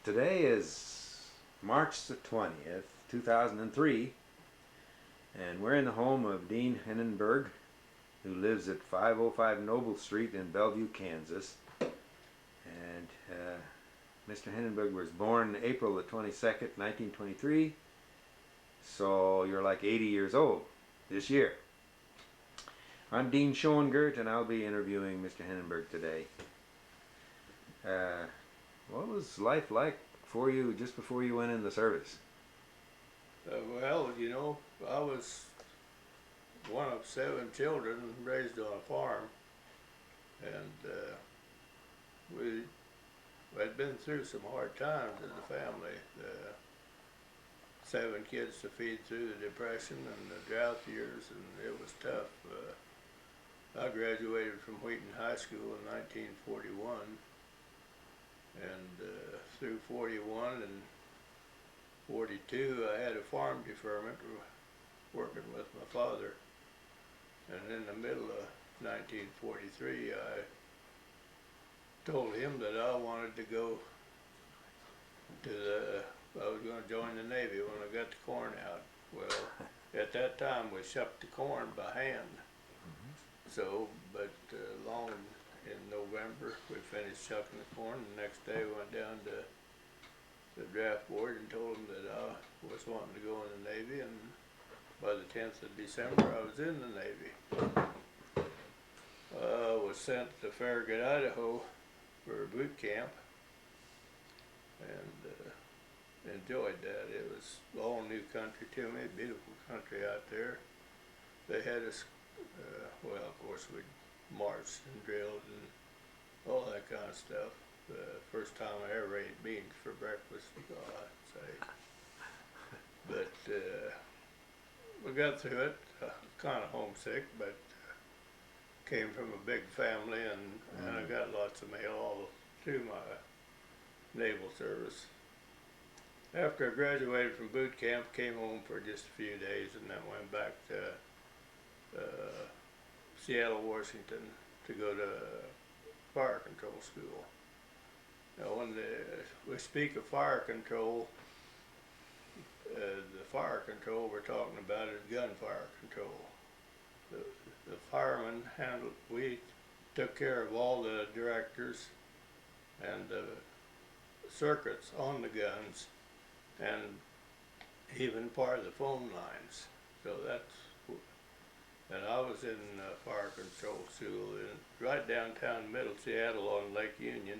Today is March the 20th, 2003, and we're in the home of Dean Henneberg, who lives at 505 Noble Street in Bellevue, Kansas. And Mr. Henneberg was born April the 22nd, 1923, so you're like 80 years old this year. I'm Dean Schoengert, and I'll be interviewing Mr. Henneberg today. What was life like for you just before you went in the service? I was one of 7 children raised on a farm, and we had been through some hard times as a family. 7 kids to feed through the Depression and the drought years, and it was tough. I graduated from Wheaton High School in 1941, and through 41 and 42, I had a farm deferment working with my father. And in the middle of 1943, I told him that I wanted to go I was going to join the Navy when I got the corn out. Well, at that time we shucked the corn by hand. But long in November we finished shucking the corn. The next day we went down to the draft board and told them that I was wanting to go in the Navy, and by the 10th of December I was in the Navy. I was sent to Farragut, Idaho for a boot camp, and enjoyed that. It was all new country to me, beautiful country out there. They had us, of course we marched and drilled and all that kind of stuff. The first time I ever ate beans for breakfast, I'd say. But we got through it, kind of homesick, but came from a big family, and I got lots of mail all through my naval service. After I graduated from boot camp, came home for just a few days, and then went back to Seattle, Washington to go to fire control school. Now, when we speak of fire control, the fire control we're talking about is gunfire control. The firemen we took care of all the directors and the circuits on the guns, and even part of the phone lines. And I was in fire control school right downtown middle Seattle on Lake Union.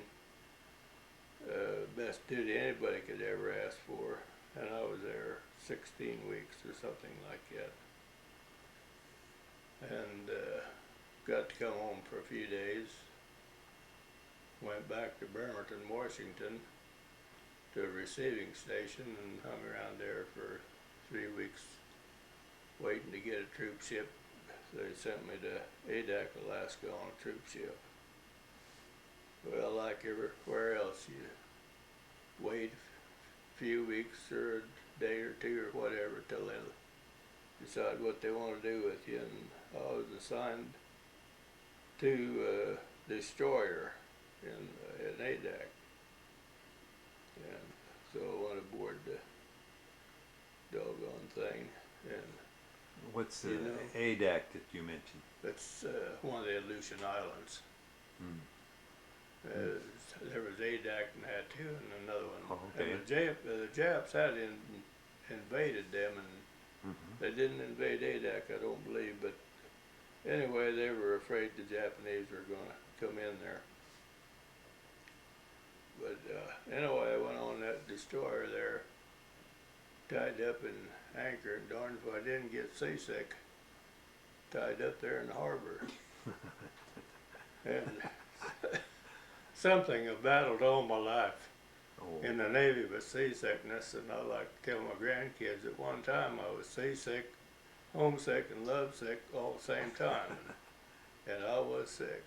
Best duty anybody could ever ask for, and I was there 16 weeks or something like that, and got to come home for a few days. Went back to Bremerton, Washington to a receiving station and hung around there for 3 weeks waiting to get a troop ship. They sent me to Adak, Alaska on a troop ship. Well, like everywhere else, you wait a few weeks or a day or two or whatever till they decide what they want to do with you. And I was assigned to a destroyer in Adak. And so I went aboard the doggone thing. And What's the ADAC that you mentioned? that's one of the Aleutian Islands. Hmm. There was Adak and that too, and another one. Oh, okay. And the Japs had invaded them, and they didn't invade Adak, I don't believe. But anyway, they were afraid the Japanese were going to come in there. But anyway, I went on that destroyer there, tied up and anchored, and darned if I didn't get seasick, tied up there in the harbor. And something I've battled all my life in the Navy with seasickness, and I like to tell my grandkids at one time I was seasick, homesick, and lovesick all at the same time, and I was sick.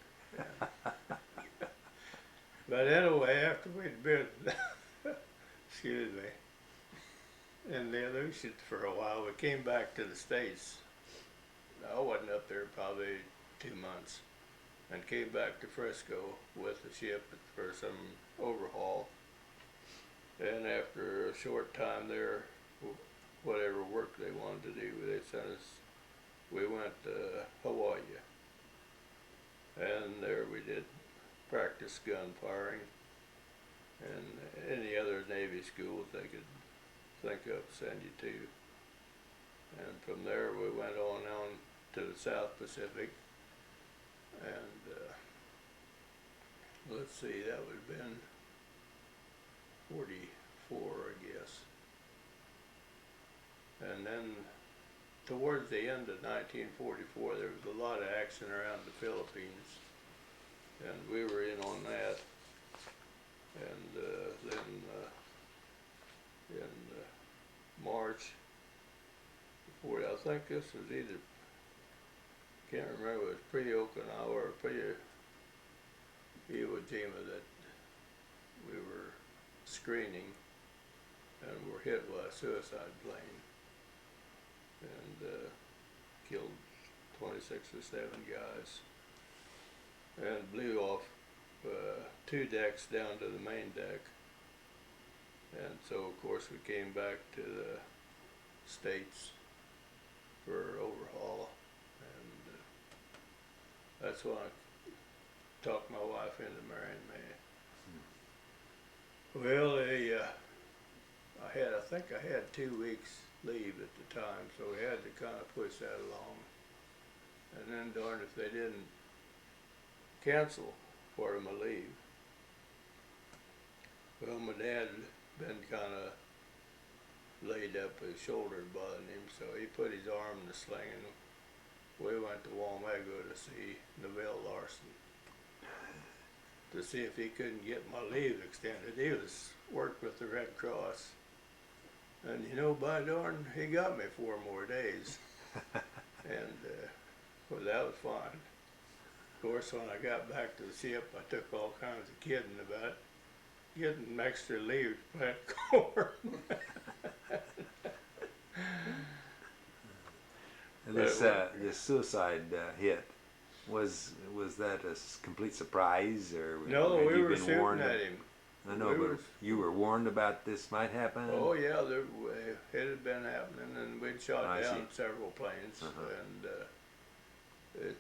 But anyway, after we'd been, excuse me, in the Aleutians for a while, we came back to the States. I wasn't up there probably 2 months, and came back to Frisco with the ship for some overhaul. And after a short time there, whatever work they wanted to do, they sent us. We went to Hawaii, and there we did practice gun firing, and any other Navy schools they could think of send you to. And from there we went on to the South Pacific, and let's see, that would have been 44, I guess. And then towards the end of 1944, there was a lot of action around the Philippines, and we were in on that. And then in March, I think this was either, can't remember, it was pre-Okinawa or pre-Iwo Jima that we were screening and were hit by a suicide plane and killed 26 or 7 guys and blew off 2 decks down to the main deck. And so of course we came back to the States for overhaul, and that's when I talked my wife into marrying me. Well, I think I had 2 weeks leave at the time, so we had to kind of push that along. And then darn if they didn't cancel part of my leave. Well, my dad had been kind of laid up, his shoulder bothering him, so he put his arm in the sling, and we went to Wamego to see Neville Larson to see if he couldn't get my leave extended. He was worked with the Red Cross, and you know, by darn, he got me 4 more days, and well, that was fine. Of course, when I got back to the ship, I took all kinds of kidding about getting extra leave to plant corn. And this suicide hit, was that a complete surprise, or No, had we you were been shooting warned? at him. I know, but you were warned about this might happen? Oh yeah, it had been happening, and we'd shot down several planes, and it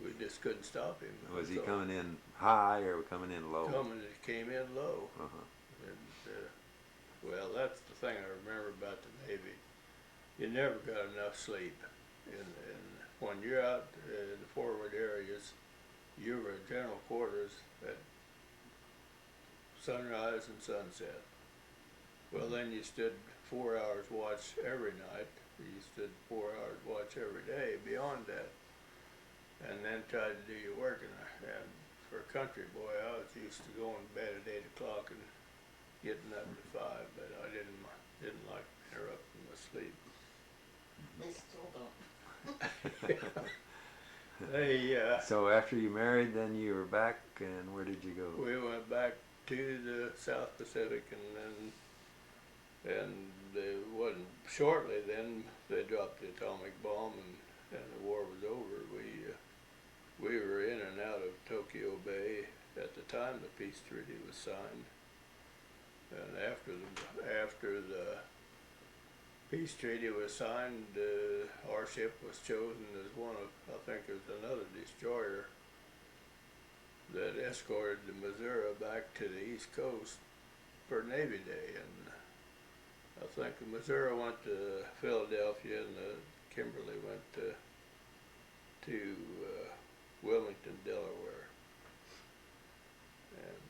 we just couldn't stop him. Was he coming in high or coming in low? It came in low. And well, that's the thing I remember about the Navy. You never got enough sleep. And when you're out in the forward areas, you were in general quarters at sunrise and sunset. Well, then you stood 4 hours watch every night. You stood 4 hours watch every day beyond that, and then tried to do your work. And for a country boy, I was used to going to bed at 8 o'clock and getting up at 5, but I didn't like interrupting my sleep. They still don't. So after you married, then you were back, and where did you go? We went back to the South Pacific, and it wasn't shortly then they dropped the atomic bomb, and the war was over. We were in and out of Tokyo Bay at the time the peace treaty was signed, and after the peace treaty was signed, our ship was chosen as one of, I think it was another destroyer that escorted the Missouri back to the East Coast for Navy Day. And I think the Missouri went to Philadelphia, and the Kimberly went to Wilmington, Delaware. And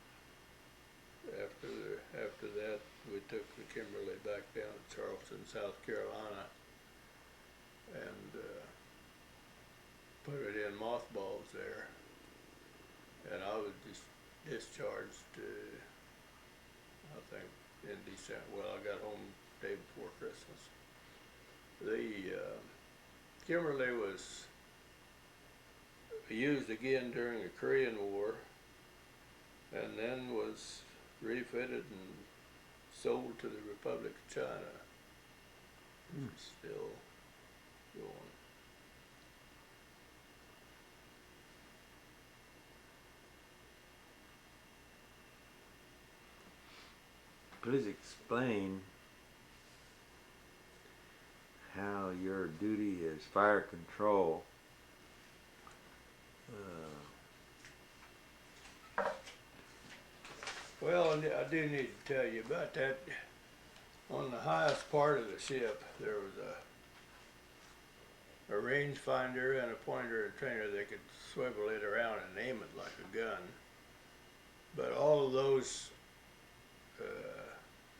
after that, we took the Kimberly back down to Charleston, South Carolina, and put it in mothballs there. And I was discharged, I think, in December. Well, I got home the day before Christmas. The Kimberly was used again during the Korean War, and then was refitted and sold to the Republic of China. It's still going. please explain how your duty as fire control Well, I do need to tell you about that. On the highest part of the ship, there was a rangefinder and a pointer and trainer that could swivel it around and aim it like a gun. But all of those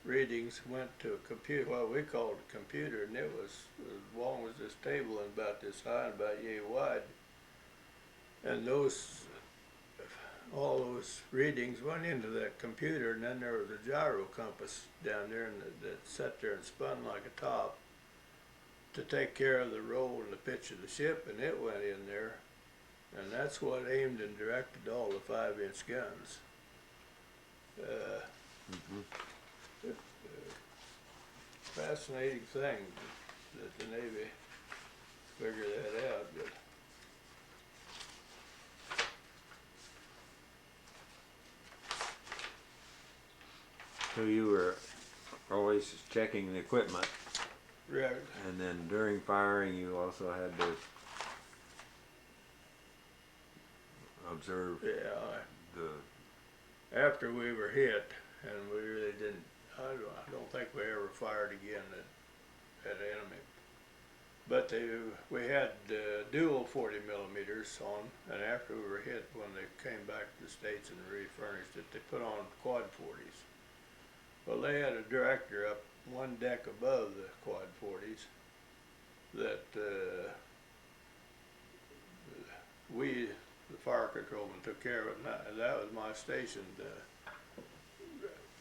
readings went to a computer, what we called a computer, and it was as long as this table and about this high and about yay wide. And all those readings went into that computer, and then there was a gyro compass down there that sat there and spun like a top to take care of the roll and the pitch of the ship, and it went in there, and that's what aimed and directed all the 5-inch guns. Fascinating thing that the Navy figured that out. But so you were always checking the equipment, right. and then during firing you also had to observe the After we were hit, and we really didn't, I don't think we ever fired again at enemy. But we had dual 40 millimeters on, and after we were hit, when they came back to the States and refurnished it, they put on quad 40s. Well, they had a director up one deck above the quad 40s that we, the fire controlman, took care of it, and that was my station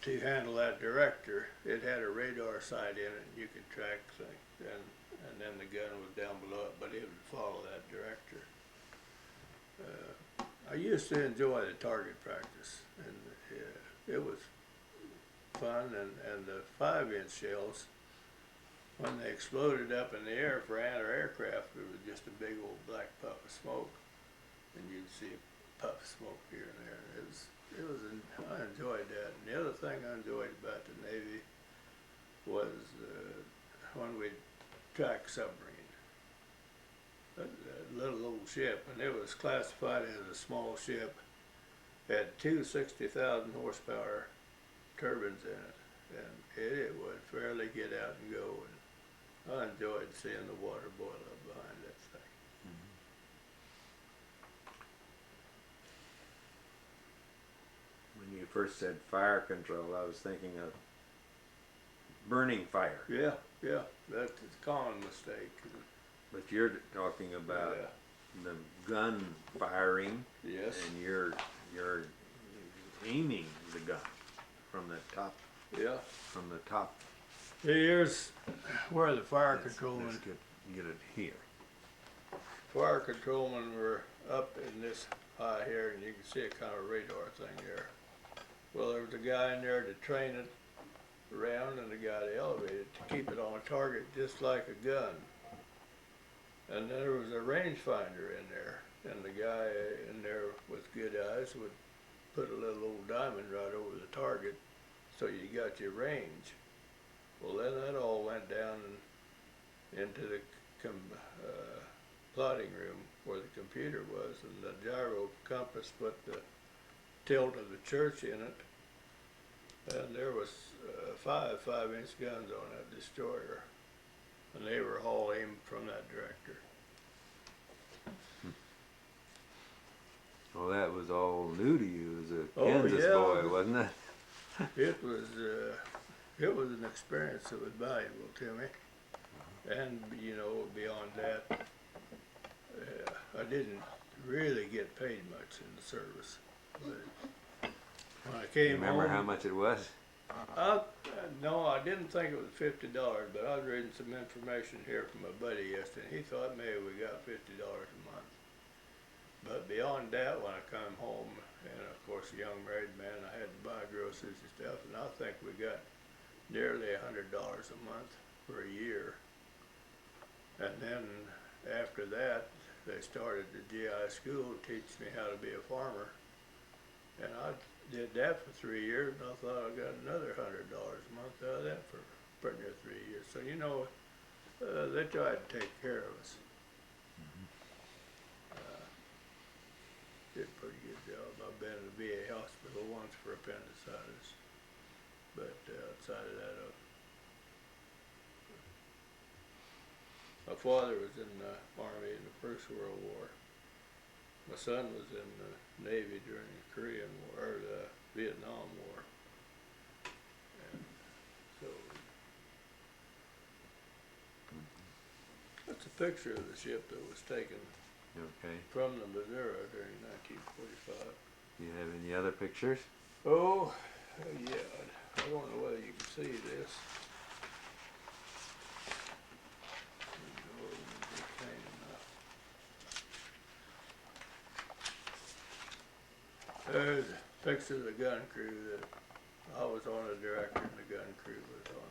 to handle that director. It had a radar sight in it, and you could track things, and then the gun was down below it, but it would follow that director. I used to enjoy the target practice, and it was fun, and the 5-inch shells, when they exploded up in the air for anti-aircraft, it was just a big old black puff of smoke, and you'd see a puff of smoke here and there. I enjoyed that. And the other thing I enjoyed about the Navy was when we'd track submarine, a little old ship, and it was classified as a small ship, had two 60,000 horsepower turbines in it, and it would fairly get out and go, and I enjoyed seeing the water boil up behind that thing. When you first said fire control, I was thinking of burning fire. Yeah, that's a common mistake. But you're talking about the gun firing, Yes. and you're aiming the gun from the top. Yeah. From the top. Here's where the fire controlmen. Let's get it here. Fire controlmen were up in this high here, and you can see a kind of radar thing there. Well, there was a guy in there to train it around, and a guy to elevate it to keep it on a target just like a gun. And then there was a rangefinder in there, and the guy in there with good eyes would put a little old diamond right over the target so you got your range. Well, then that all went down into the plotting room where the computer was, and the gyro compass put the tilt of the church in it, and there was 5-inch guns on that destroyer, and they were all aimed from that director. Well, that was all new to you as a Oh, Kansas yeah. boy, wasn't it? It was an experience that was valuable to me, and beyond that, I didn't really get paid much in the service. But when I came Remember home, how much it was? no, I didn't think it was $50, but I was reading some information here from a buddy yesterday, and he thought maybe we got $50 a month. But beyond that, when I come home, and of course a young married man, I had to buy groceries and stuff, and I think we got nearly $100 a month for a year. And then after that, they started the GI school to teach me how to be a farmer. And did that for 3 years, and I thought I got another $100 a month out of that for putting there 3 years. So you know, they tried to take care of us. Did a pretty good job. I've been in the VA hospital once for appendicitis, but outside of that, my father was in the Army in the First World War. My son was in the Navy during the Korean War, or the Vietnam War. And so, that's a picture of the ship that was taken Okay. from the Missouri during 1945. Do you have any other pictures? Oh, yeah. I don't know whether you can see this. There's a picture of the gun crew that I was on the director and the gun crew was on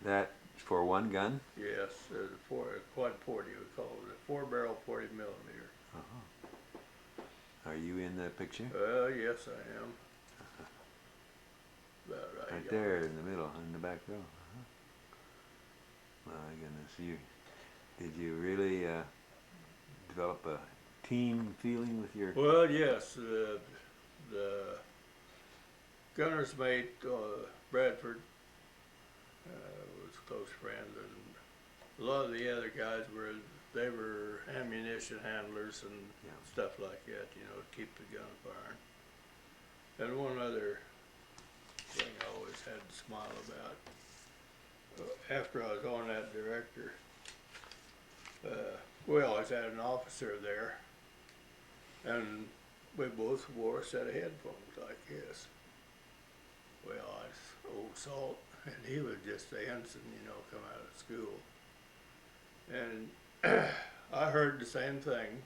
That for one gun? yes, there's a quad 40 we call it, a 4-barrel 40 millimeter. Are you in that picture? Yes I am. About right, Right yeah. there in the middle, in the back row. My goodness, did you really develop a team feeling with your? Well, yes, the gunner's mate, Bradford, was close friends, and a lot of the other guys they were ammunition handlers and stuff like that, you know, to keep the gun firing. And one other thing I always had to smile about, after I was on that director, we always had an officer there, and we both wore a set of headphones like this. Well, I was old salt, and he was just the ensign, you know, come out of school. And I heard the same thing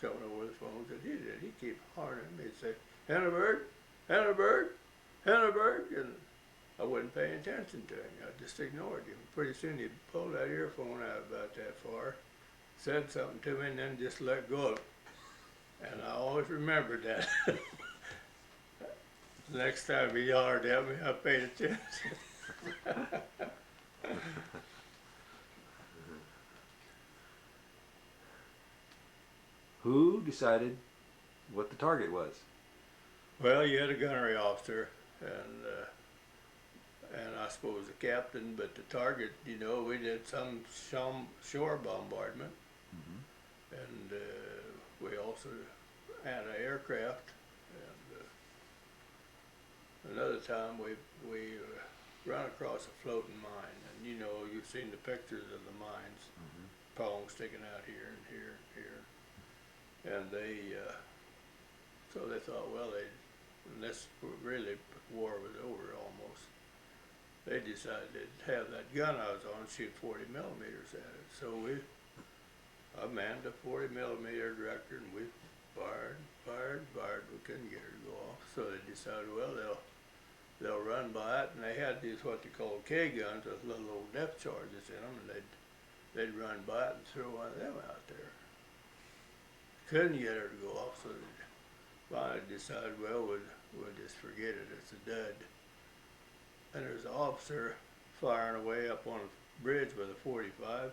coming over the phone that he did. He'd keep hollering at me. He'd say, Henneberg, Henneberg, Henneberg, and I wasn't paying attention to him. I just ignored him. Pretty soon he pulled that earphone out about that far, said something to me, and then just let go of it. And I always remembered that. The next time he hollered at me, I paid attention. Who decided what the target was? Well, you had a gunnery officer, and I suppose the captain, but the target, you know, we did some shore bombardment, and we also had an aircraft, and another time we run across a floating mine, and you know, you've seen the pictures of the mines, prongs sticking out here and here and here. And so they thought, well, when this really war was over almost, they decided to have that gun I was on shoot 40 millimeters at it. So I manned a 40 millimeter director, and we fired. We couldn't get her to go off. So they decided, well, they'll run by it, and they had these what they call K guns with little old depth charges in them, and they'd run by it and throw one of them out there. Couldn't get her to go off, so they finally decided, well, we'll just forget it, it's a dud. And there's an officer firing away up on a bridge with a 45.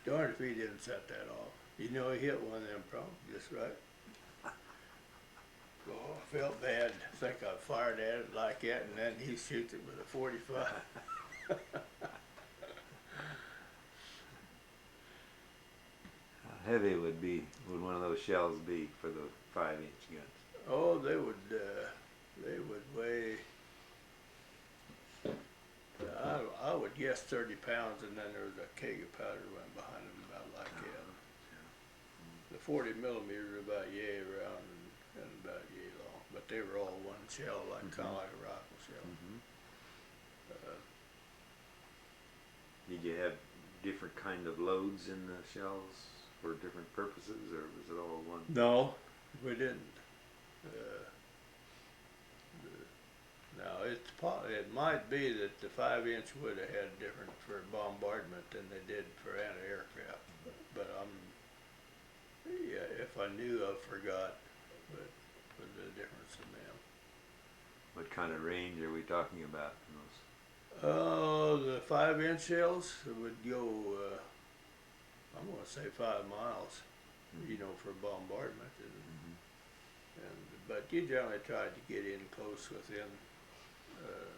Darn if he didn't set that off. You know, he hit one of them prongs just right. Oh, I felt bad. I think I fired at it like that, and then he shoots it with a 45. How heavy would one of those shells be for the 5-inch guns? Oh, they would weigh, I would guess 30 pounds, and then there was a keg of powder went behind them about like that. The 40 millimeters about yay around and about yay long, but they were all one shell, like kind of like a rifle shell. Did you have different kind of loads in the shells for different purposes, or was it all one? No, we didn't. Now it might be that the 5-inch would have had different for bombardment than they did for anti-aircraft, but Yeah, if I knew, I forgot, but with the difference in them. What kind of range are we talking about in those? The 5-inch shells would go, I'm gonna say 5 miles, you know, for bombardment. But you generally tried to get in close within, uh,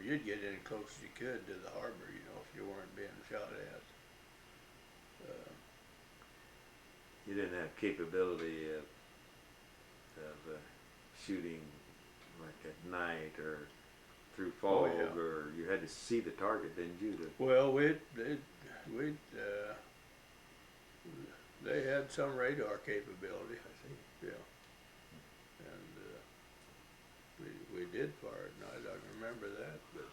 you'd get in close as you could to the harbor, you know, if you weren't being shot at. You didn't have capability of shooting like at night or through fog, yeah. or you had to see the target, didn't you? Well, they had some radar capability. I see. Yeah, and we did fire at night. I can remember that, but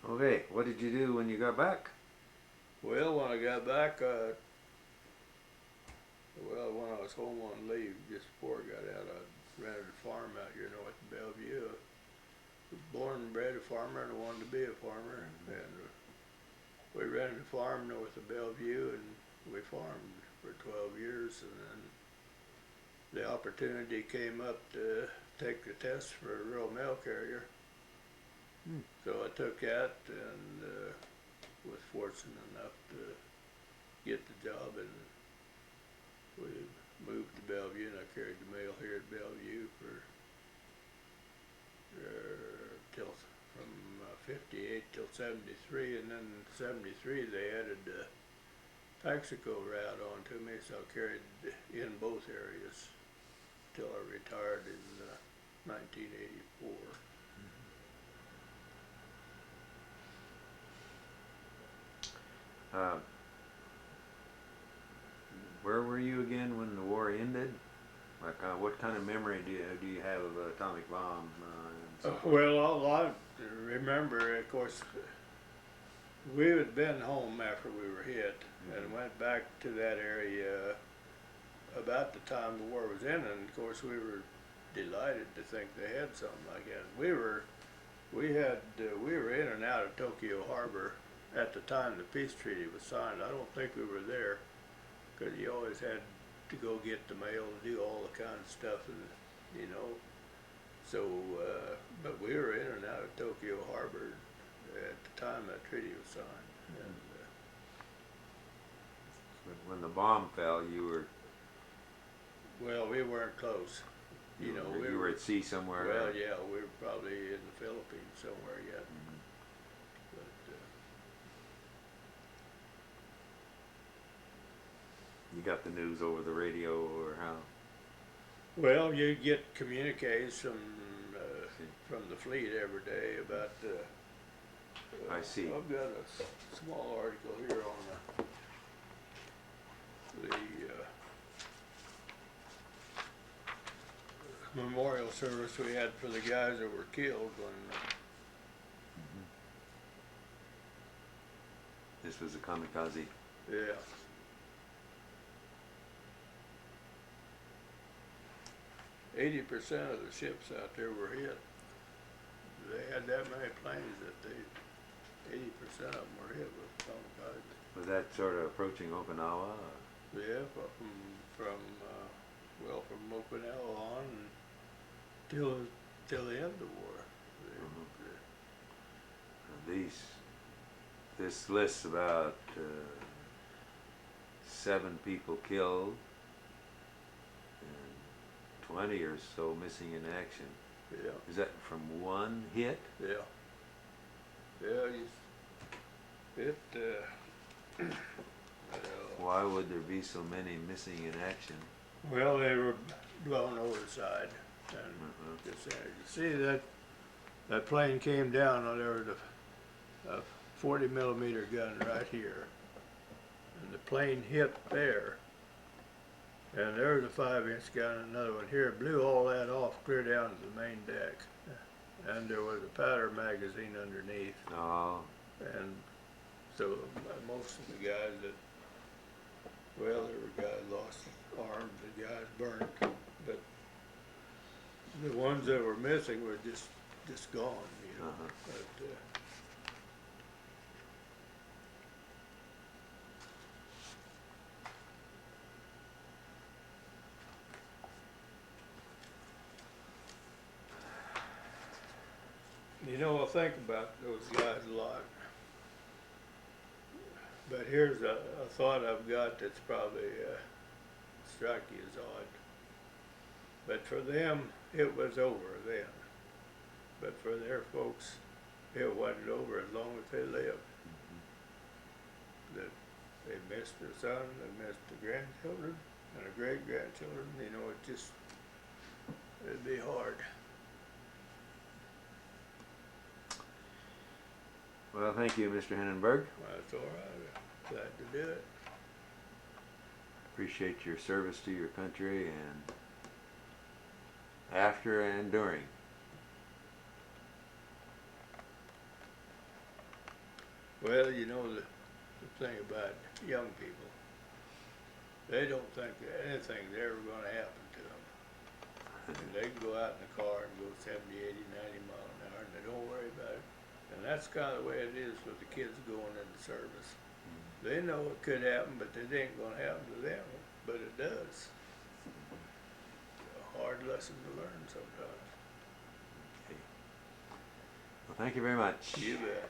Okay, what did you do when you got back? well, when I got back, when I was home on leave just before I got out, I rented a farm out here north of Bellevue. I was born and bred a farmer, and I wanted to be a farmer, and we rented a farm north of Bellevue, and we farmed for 12 years, and then the opportunity came up to take the test for a rural mail carrier. So I took that and was fortunate enough to get the job, and we moved to Bellevue, and I carried the mail here at Bellevue for till from 58 till 73, and then 73 they added the Paxico route on to me, so I carried in both areas till I retired in 1984. Where were you again when the war ended? Like, what kind of memory do you have of an atomic bomb? And so forth? Well, all I remember, of course, we had been home after we were hit, and went back to that area about the time the war was ending. And of course, we were delighted to think they had something like that. We were in and out of Tokyo Harbor at the time the peace treaty was signed. I don't think we were there, because you always had to go get the mail and do all the kind of stuff, and you know. So, but we were in and out of Tokyo Harbor at the time that treaty was signed. And, But when the bomb fell, you were well, we weren't close. You know, we you were at sea somewhere. Well, yeah, we were probably in the Philippines somewhere yet. But You got the news over the radio, or how? well, you get communiques from the fleet every day about. I see. I've got a small article here on the memorial service we had for the guys that were killed when. This was a kamikaze. Yeah. %80 of the ships out there were hit. They had that many planes that 80% of them were hit with kamikaze. Was that sort of approaching Okinawa? Yeah, from Okinawa on till the end of the war. This lists about 7 people killed and 20 or so missing in action. Yeah. Is that from one hit? Yeah. Yeah. Why would there be so many missing in action? Well, they were blown overside, and just you see that plane came down, and there was a 40 millimeter gun right here, and the plane hit there, and there was a 5-inch gun, another one here, blew all that off clear down to the main deck, and there was a powder magazine underneath. Oh. And so most of the guys there were guys lost arms, the guys burnt, but The ones that were missing were just gone, you know. Uh-huh. But, you know, I think about those guys a lot. But here's a thought I've got that's probably strike you as odd. But for them, it was over then. But for their folks, it wasn't over as long as they lived. That they missed their son, they missed the grandchildren, and the great grandchildren. You know, it'd be hard. Well, thank you, Mr. Henneberg. That's all right. Glad to do it. Appreciate your service to your country and after and during. Well, you know, the thing about young people, they don't think that anything's ever going to happen to them. And they can go out in the car and go 70, 80, 90 miles an hour, and they don't worry about it. And that's kind of the way it is with the kids going into service. They know it could happen, but it ain't going to happen to them. But it does. A hard lesson to learn sometimes. Okay. Well, thank you very much. You bet.